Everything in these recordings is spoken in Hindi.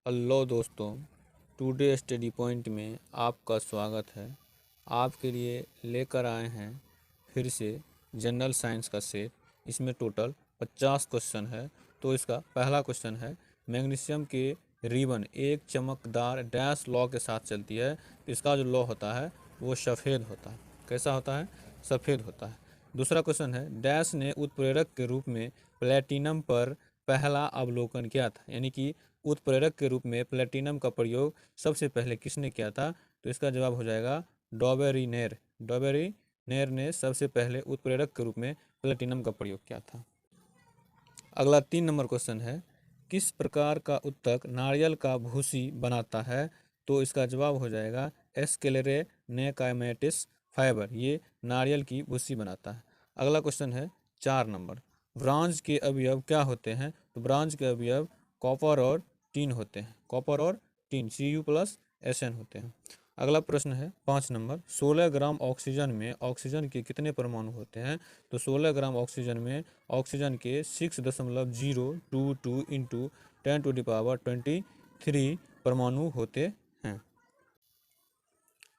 हेलो दोस्तों, टुडे स्टडी पॉइंट में आपका स्वागत है। आपके लिए लेकर आए हैं फिर से जनरल साइंस का सेट। इसमें टोटल 50 क्वेश्चन है। तो इसका पहला क्वेश्चन है, मैग्नीशियम के रिबन एक चमकदार डैश लॉ के साथ चलती है। तो इसका जो लॉ होता है वो सफ़ेद होता है। कैसा होता है? सफ़ेद होता है। दूसरा क्वेश्चन है, डैश ने उत्प्रेरक के रूप में प्लेटिनम पर पहला अवलोकन किया था। यानी कि उत्प्रेरक के रूप में प्लेटिनम का प्रयोग सबसे पहले किसने किया था? तो इसका जवाब हो जाएगा डॉबेरिनेर। डॉबेरिनेर ने सबसे पहले उत्प्रेरक के रूप में प्लेटिनम का प्रयोग किया था। अगला 3 नंबर क्वेश्चन है, किस प्रकार का उत्तक नारियल का भूसी बनाता है? तो इसका जवाब हो जाएगा एस्केलेरे नेकाइमेटिस फाइबर। ये नारियल की भूसी बनाता है। अगला क्वेश्चन है 4 नंबर, ब्रॉन्ज के अवयव क्या होते हैं? तो ब्रॉन्ज के अवयव कॉपर और टीन होते हैं। कॉपर और टीन Cu+Sn होते हैं। अगला प्रश्न है 5 नंबर, 16 ग्राम ऑक्सीजन में ऑक्सीजन के कितने परमाणु होते हैं? तो 16 ग्राम ऑक्सीजन में ऑक्सीजन के 6.022 इंटू 10⁻23 परमाणु होते हैं।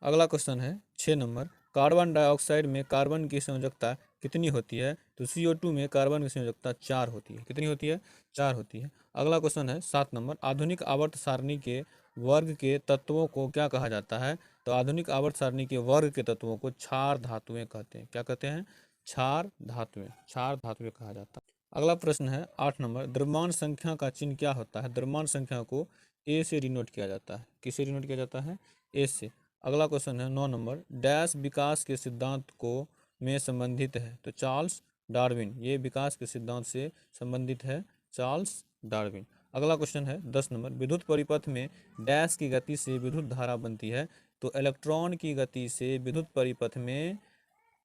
अगला क्वेश्चन है 6 नंबर, कार्बन डाइऑक्साइड में कार्बन की संयोजकता कितनी होती है? तो CO2 में कार्बन की संयोजकता 4 होती है। कितनी होती है? 4 होती है। अगला क्वेश्चन है 7 नंबर, आधुनिक आवर्त सारणी के वर्ग के तत्वों को क्या कहा जाता है? तो आधुनिक आवर्त सारणी के वर्ग के तत्वों को क्षार धातुएं कहते हैं। क्या कहते हैं? क्षार धातुएं। क्षार धातुएं कहा जाता है। अगला प्रश्न है 8 नंबर, द्रव्यमान संख्या का चिन्ह क्या होता है? द्रव्यमान संख्या को ए से डिनोट किया जाता है। किससे डिनोट किया जाता है? ए से। अगला क्वेश्चन है 9 नंबर, डैश विकास के सिद्धांत को में संबंधित है? तो चार्ल्स डार्विन। ये विकास के सिद्धांत से संबंधित है, चार्ल्स डार्विन। अगला क्वेश्चन है 10 नंबर, विद्युत परिपथ में डैश की गति से विद्युत धारा बनती है? तो इलेक्ट्रॉन की गति से विद्युत परिपथ में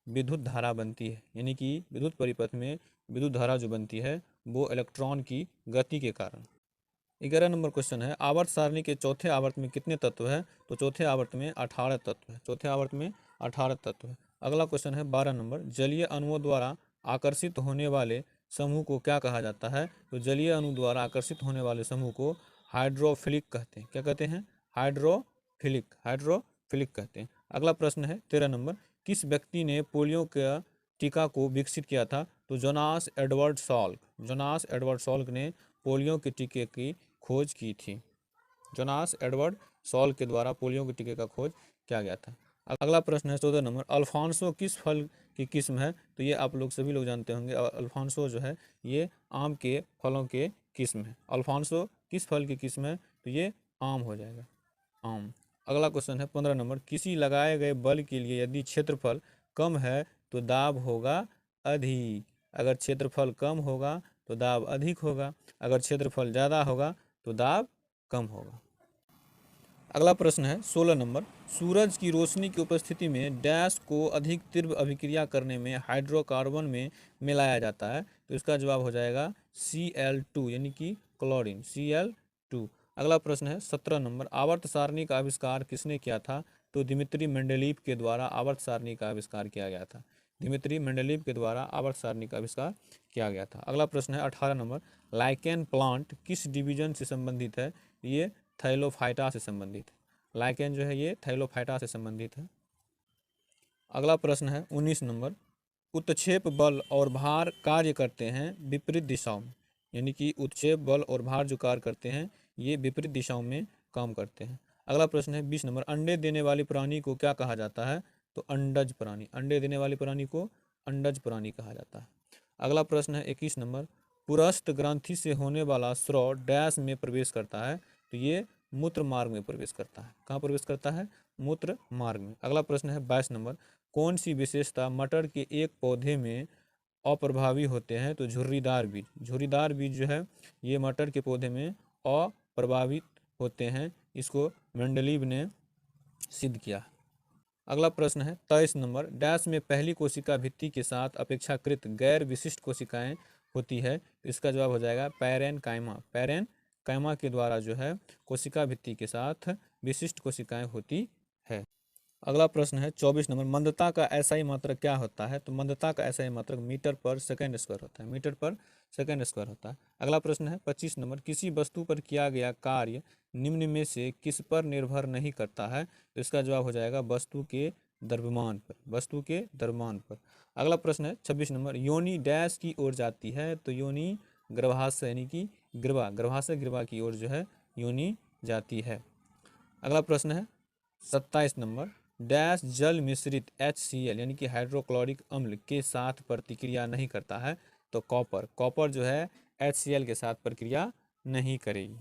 विद्युत धारा बनती है। यानी कि विद्युत परिपथ में विद्युत धारा जो बनती है वो इलेक्ट्रॉन की गति के कारण। 11 नंबर क्वेश्चन है, आवर्त सारणी के चौथे आवर्त में कितने तत्व है? तो चौथे आवर्त में 18 तत्व है। चौथे आवर्त में 18 तत्व है। अगला क्वेश्चन है 12 नंबर, जलीय अणुओं द्वारा आकर्षित होने वाले समूह को क्या कहा जाता है? तो जलीय अणु द्वारा आकर्षित होने वाले समूह को हाइड्रोफिलिक कहते हैं। क्या कहते हैं? हाइड्रोफिलिक। हाइड्रोफिलिक कहते हैं। अगला प्रश्न है 13 नंबर, किस व्यक्ति ने पोलियो का टीका को विकसित किया था? तो Jonas Edward Salk. Jonas Edward Salk ने पोलियो के टीके की खोज की थी। जोनास एडवर्ड सॉल्क के द्वारा पोलियो के टीके का खोज किया गया था। अगला प्रश्न है 14 नंबर, अल्फांसो किस फल की किस्म है? तो ये आप लोग सभी लोग जानते होंगे, अल्फांसो जो है ये आम के फलों के किस्म है। अल्फांसो किस फल की किस्म है? तो ये आम हो जाएगा, आम। अगला क्वेश्चन है 15 नंबर, किसी लगाए गए बल के लिए यदि क्षेत्रफल कम है तो दाब होगा अधिक। अगर क्षेत्रफल कम होगा तो दाब अधिक होगा, अगर क्षेत्रफल ज़्यादा होगा तो दाब कम होगा। अगला प्रश्न है 16 नंबर, सूरज की रोशनी की उपस्थिति में डैश को अधिक तीव्र अभिक्रिया करने में हाइड्रोकार्बन में मिलाया जाता है? तो इसका जवाब हो जाएगा Cl2 यानी कि क्लोरीन, Cl2। अगला प्रश्न है 17 नंबर, आवर्त सारणी का आविष्कार किसने किया था? तो दिमित्री मेंडलीव के द्वारा आवर्त सारणी का आविष्कार किया गया था। दिमित्री मेंडलीव के द्वारा आवर्त सारणी का आविष्कार किया गया था। अगला प्रश्न है 18 नंबर, लाइकेन प्लांट किस डिवीजन से संबंधित है? ये थैलोफाइटा से संबंधित है। लाइकेन जो है ये थैलोफाइटा से संबंधित है। अगला प्रश्न है 19 नंबर, उत्क्षेप बल और भार कार्य करते हैं विपरीत दिशाओं में। यानी कि उत्क्षेप बल और भार जो कार्य करते हैं ये विपरीत दिशाओं में काम करते हैं। अगला प्रश्न है 20 नंबर, अंडे देने वाली प्राणी को क्या कहा जाता है? तो अंडज प्राणी। अंडे देने वाली प्राणी को अंडज प्राणी कहा जाता है। अगला प्रश्न है 21 नंबर, पुरस्थ ग्रंथि से होने वाला स्राव डैश में प्रवेश करता है? तो ये मूत्र मार्ग में प्रवेश करता है। कहाँ प्रवेश करता है? मूत्र मार्ग में। अगला प्रश्न है 22 नंबर, कौन सी विशेषता मटर के एक पौधे में अप्रभावी होते हैं? तो झुर्रीदार बीज। झुर्रीदार बीज जो है ये मटर के पौधे में अप्रभावित होते हैं। इसको मेंडलीव ने सिद्ध किया। अगला प्रश्न है 23 नंबर, डैश में पहली कोशिका भित्ति के साथ अपेक्षाकृत गैर विशिष्ट कोशिकाएं होती है? तो इसका जवाब हो जाएगा पैरेनकाइमा। पैरेनकाइमा के द्वारा जो है कोशिका भित्ति के साथ विशिष्ट कोशिकाएं होती है। अगला प्रश्न है 24 नंबर, मंदता का एसआई मात्रक क्या होता है? तो मंदता का एसआई मात्रक मीटर पर सेकेंड स्क्वायर होता है। मीटर पर सेकेंड स्क्वायर होता है। अगला प्रश्न है 25 नंबर, किसी वस्तु पर किया गया कार्य निम्न में से किस पर निर्भर नहीं करता है? तो इसका जवाब हो जाएगा वस्तु के द्रव्यमान पर, वस्तु के द्रव्यमान पर। अगला प्रश्न है 26 नंबर, योनि डैश की ओर जाती है? तो योनि गर्भाशय यानी कि ग्रीवा, गर्भाशय ग्रीवा की ओर जो है योनि जाती है। अगला प्रश्न है 27 नंबर, डैश जल मिश्रित HCl यानी कि हाइड्रोक्लोरिक अम्ल के साथ प्रतिक्रिया नहीं करता है? तो कॉपर, कॉपर जो है HCl के साथ प्रतिक्रिया नहीं करेगी।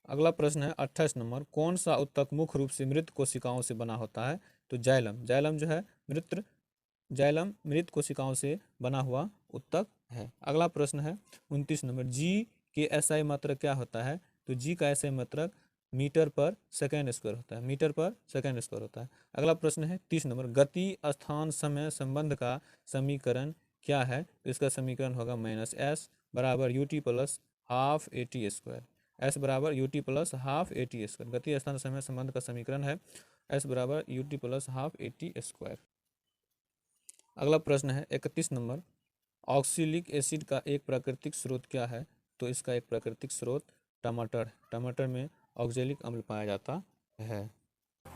अगला प्रश्न है 28 नंबर, कौन सा उत्तक मुख्य रूप से मृत कोशिकाओं से बना होता है? तो जाइलम, जाइलम जो है जाइलम मृत कोशिकाओं से बना हुआ उत्तक है। अगला प्रश्न है 29 नंबर, जी के SI मात्रक क्या होता है? तो जी का SI मात्रक मीटर पर सेकेंड स्क्वायर होता है, मीटर पर सेकेंड स्क्वायर होता है। अगला प्रश्न है 30 नंबर, गति स्थान समय संबंध का समीकरण क्या है? तो इसका समीकरण होगा -s बराबर ut plus half AT²। s बराबर ut प्लस हाफ AT²। गति स्थान समय संबंध का समीकरण है s बराबर ut प्लस हाफ AT²। अगला प्रश्न है 31 नंबर, ऑक्सिलिक एसिड का एक प्राकृतिक स्रोत क्या है? तो इसका एक प्राकृतिक स्रोत टमाटर है, टमाटर में ऑक्जेलिक अम्ल पाया जाता है।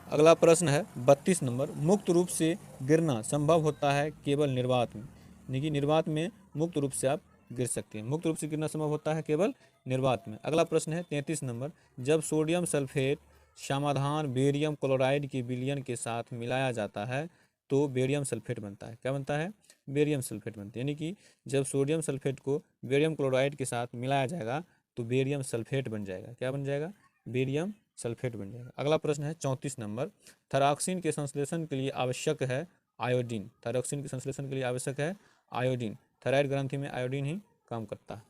अगला प्रश्न है 32 नंबर, मुक्त रूप से गिरना संभव होता है केवल निर्वात में? यानी कि निर्वात में मुक्त रूप से आप गिर सकते हैं, मुक्त रूप से गिरना संभव होता है केवल निर्वात में। अगला प्रश्न है 33 नंबर, जब सोडियम सल्फेट समाधान बेरियम क्लोराइड के विलयन के साथ मिलाया जाता है तो बेरियम सल्फेट बनता है। क्या बनता है? बेरियम सल्फेट बनता है। यानी कि जब सोडियम सल्फेट को बेरियम क्लोराइड के साथ मिलाया जाएगा तो बेरियम सल्फेट बन जाएगा। क्या बन जाएगा? बेरियम सल्फेट बन जाएगा। अगला प्रश्न है 34 नंबर, थायरॉक्सिन के संश्लेषण के लिए आवश्यक है आयोडीन, थायरॉक्सिन के संश्लेषण के लिए आवश्यक है आयोडीन। थायराइड ग्रंथि में आयोडीन ही काम करता है।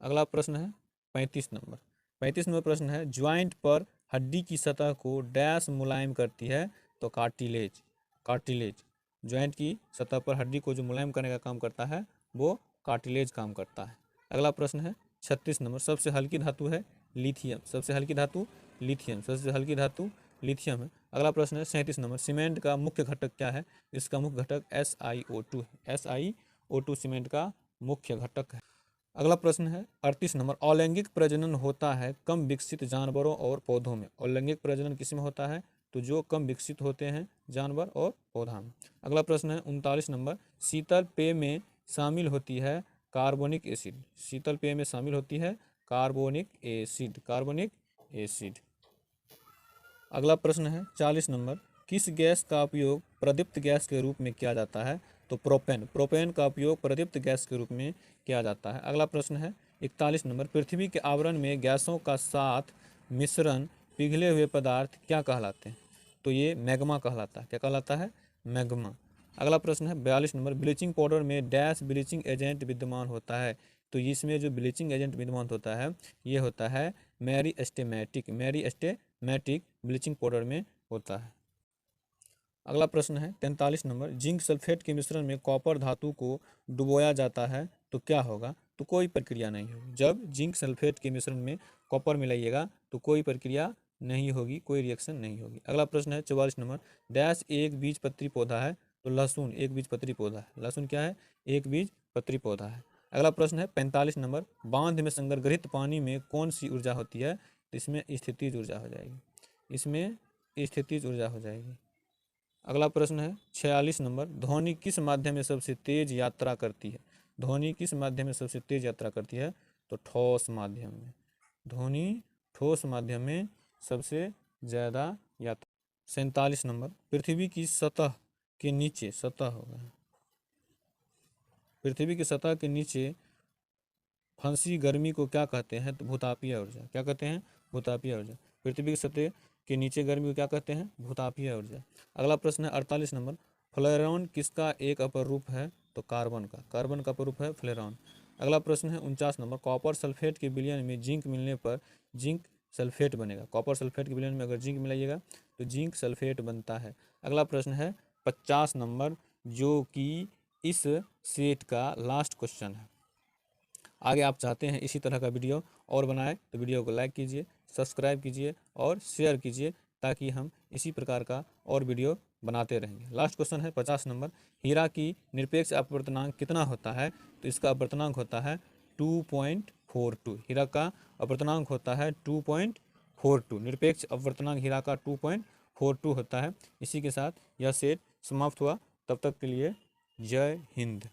अगला प्रश्न है 35 नंबर, 35 नंबर प्रश्न है, ज्वाइंट पर हड्डी की सतह को डैश मुलायम करती है? तो कार्टिलेज, कार्टिलेज ज्वाइंट की सतह पर हड्डी को जो मुलायम करने का काम करता है वो कार्टिलेज काम करता है। अगला प्रश्न है 36 नंबर, सबसे हल्की धातु है लिथियम, सबसे हल्की धातु लिथियम, सबसे हल्की धातु लिथियम है। अगला प्रश्न है 37 नंबर, सीमेंट का मुख्य घटक क्या है? इसका मुख्य घटक SiO2 है, SiO2 सीमेंट का मुख्य घटक है। अगला प्रश्न है 38 नंबर, अलैंगिक प्रजनन होता है कम विकसित जानवरों और पौधों में? अलैंगिक प्रजनन किस में होता है? तो जो कम विकसित होते हैं जानवर और पौधा में। अगला प्रश्न है 39 नंबर, शीतल पेय में शामिल होती है कार्बोनिक एसिड, शीतल पेय में शामिल होती है कार्बोनिक एसिड, कार्बोनिक एसिड। अगला प्रश्न है 40 नंबर, किस गैस का उपयोग प्रदीप्त गैस के रूप में किया जाता है? तो प्रोपेन, प्रोपेन का उपयोग प्रदीप्त गैस के रूप में किया जाता है। अगला प्रश्न है 41 नंबर, पृथ्वी के आवरण में गैसों का साथ मिश्रण पिघले हुए पदार्थ क्या कहलाते हैं? तो ये मैग्मा कहलाता है। क्या कहलाता है? मैग्मा। अगला प्रश्न है 42 नंबर, ब्लीचिंग पाउडर में डैश ब्लीचिंग एजेंट विद्यमान होता है? तो इसमें जो ब्लीचिंग एजेंट विद्यमान होता है ये होता है मेरिस्टेमेटिक, मेरिस्टेमेटिक ब्लीचिंग पाउडर में होता है। अगला प्रश्न है 43 नंबर, जिंक सल्फेट के मिश्रण में कॉपर धातु को डुबोया जाता है तो क्या होगा? तो कोई प्रक्रिया नहीं होगी। जब जिंक सल्फेट के मिश्रण में कॉपर मिलाइएगा तो कोई प्रक्रिया नहीं होगी, कोई रिएक्शन नहीं होगी। अगला प्रश्न है 44 नंबर, डैश एक बीजपत्री पौधा है? तो लहसुन एक बीजपत्री पौधा है। लहसुन क्या है? एक बीजपत्री पौधा है। अगला प्रश्न है 45 नंबर, बांध में संग्रहित पानी में कौन सी ऊर्जा होती है? तो इसमें स्थितिज ऊर्जा हो जाएगी, इसमें स्थितिज ऊर्जा हो जाएगी। अगला प्रश्न है 46 नंबर, ध्वनि किस माध्यम में सबसे तेज यात्रा करती है? ध्वनि किस माध्यम में सबसे तेज यात्रा करती है? तो ठोस माध्यम में, ध्वनि ठोस माध्यम में सबसे ज़्यादा यात्रा। 47 नंबर, पृथ्वी की सतह के नीचे, सतह होगा, पृथ्वी की सतह के नीचे फंसी गर्मी को क्या कहते हैं? तो भूतापीय ऊर्जा। क्या कहते हैं? भूतापीय ऊर्जा। पृथ्वी की सतह के नीचे गर्मी को क्या कहते हैं? भूतापीय ऊर्जा। अगला प्रश्न है 48 नंबर, फ्लोरॉन किसका एक अपर रूप है? तो कार्बन का, कार्बन का अपर रूप है फ्लोरॉन। अगला प्रश्न है 49 नंबर, कॉपर सल्फेट के विलयन में जिंक मिलने पर जिंक सल्फेट बनेगा। कॉपर सल्फेट के विलयन में अगर जिंक मिलाइएगा तो जिंक सल्फेट बनता है। अगला प्रश्न है 50 नंबर, जो कि इस सेट का लास्ट क्वेश्चन है। आगे आप चाहते हैं इसी तरह का वीडियो और बनाए तो वीडियो को लाइक कीजिए, सब्सक्राइब कीजिए और शेयर कीजिए ताकि हम इसी प्रकार का और वीडियो बनाते रहेंगे। लास्ट क्वेश्चन है 50 नंबर, हीरा की निरपेक्ष अपवर्तनांक कितना होता है? तो इसका अपवर्तनांक होता है 2.42। हीरा का अपवर्तनांक होता है 2.42। निरपेक्ष अपवर्तनांक हीरा का 2.42 होता है। इसी के साथ यह सेट समाप्त हुआ। तब तक के लिए जय हिंद।